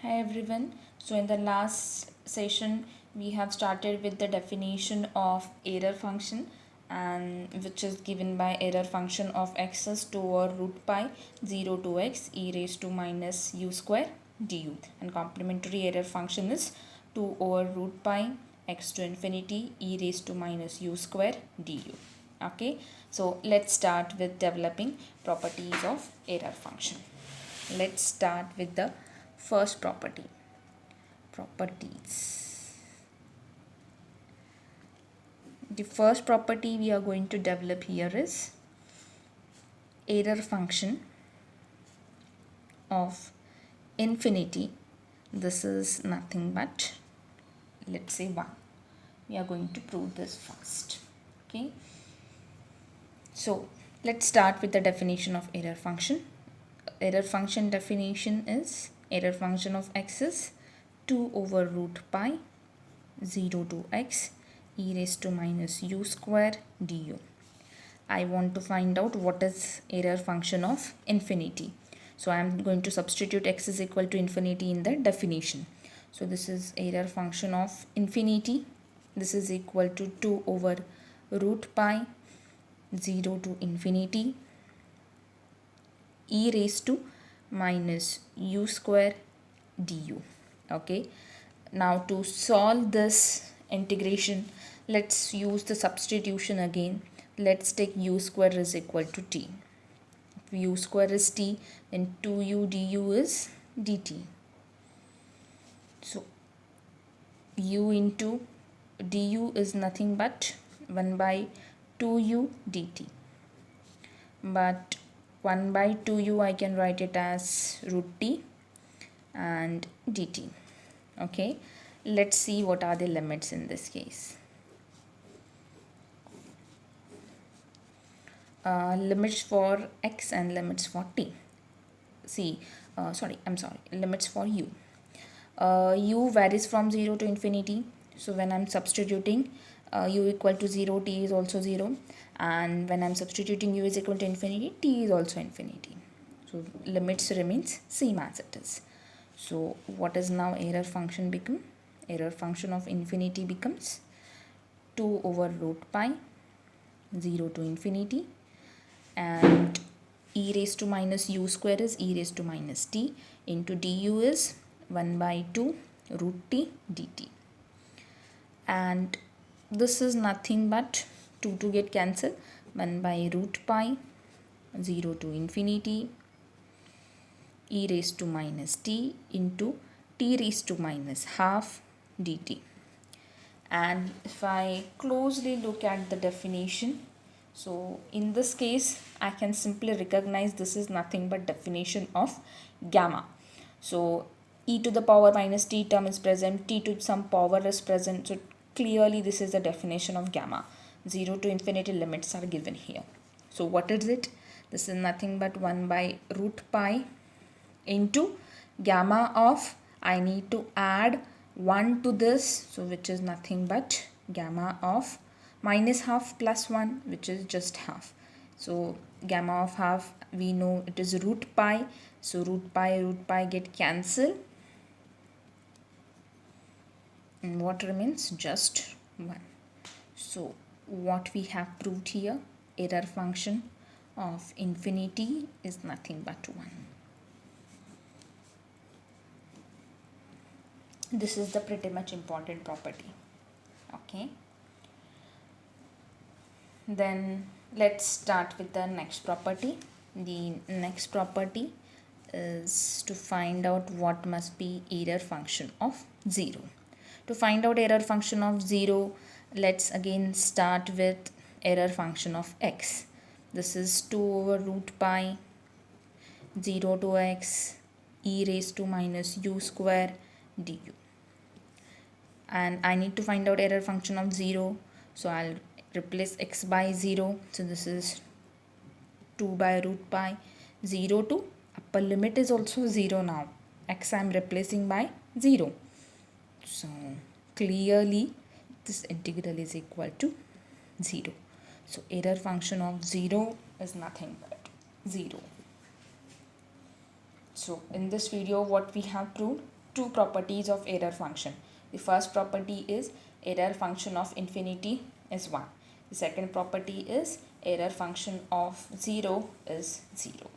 Hi everyone. So in the last session we have started with the definition of error function, and which is given by error function of x is 2 over root pi 0 to x e raised to minus u square du, and complementary error function is 2 over root pi x to infinity e raised to minus u square du. Okay, so let's start with developing properties of error function. Let's start with the first properties. The first property we are going to develop here is error function of infinity. This is nothing but, let's say, 1. We are going to prove this first. Okay, so let's start with the definition of error function. Error function definition is error function of x is 2 over root pi 0 to x e raised to minus u square du. I want to find out what is error function of infinity. So I am going to substitute x is equal to infinity in the definition. So this is error function of infinity. This is equal to 2 over root pi 0 to infinity e raised to minus u square du. Okay, now to solve this integration, let's use the substitution again. Let's take u square is equal to t. If u square is t, then 2u du is dt. So u into du is nothing but 1 by 2u dt. But 1 by 2u I can write it as root t and dt. Okay, let's see what are the limits in this case. Limits for x and limits for t. Limits for u. U varies from 0 to infinity. So when I'm substituting u equal to 0, t is also 0. And when I'm substituting u is equal to infinity, t is also infinity. So limits remains same as it is. So what is now error function become? Error function of infinity becomes 2 over root pi 0 to infinity, and e raised to minus u square is e raised to minus t into du is 1 by 2 root t dt. And this is nothing but 2 to get cancelled, 1 by root pi 0 to infinity e raised to minus t into t raised to minus half dt. And if I closely look at the definition, so in this case I can simply recognize this is nothing but definition of gamma. So e to the power minus t term is present, t to some power is present, so clearly this is the definition of gamma. 0 to infinity limits are given here. So what is it? This is nothing but 1 by root pi into gamma of, I need to add 1 to this, so which is nothing but gamma of minus half plus 1, which is just half. So gamma of half, we know it is root pi, so root pi get cancelled, and what remains? Just 1. So what we have proved here, error function of infinity is nothing but 1. This is the pretty much important property. Okay, then let's start with the next property. The next property is to find out what must be error function of 0. To find out error function of 0, let's again start with error function of x. This is 2 over root pi 0 to x e raised to minus u square du. And I need to find out error function of 0, so I'll replace x by 0. So this is 2 by root pi 0 to upper limit is also 0 now. X I am replacing by 0. So clearly this integral is equal to 0. So error function of 0 is nothing but 0. So in this video what we have proved, two properties of error function. The first property is error function of infinity is 1. The second property is error function of 0 is 0.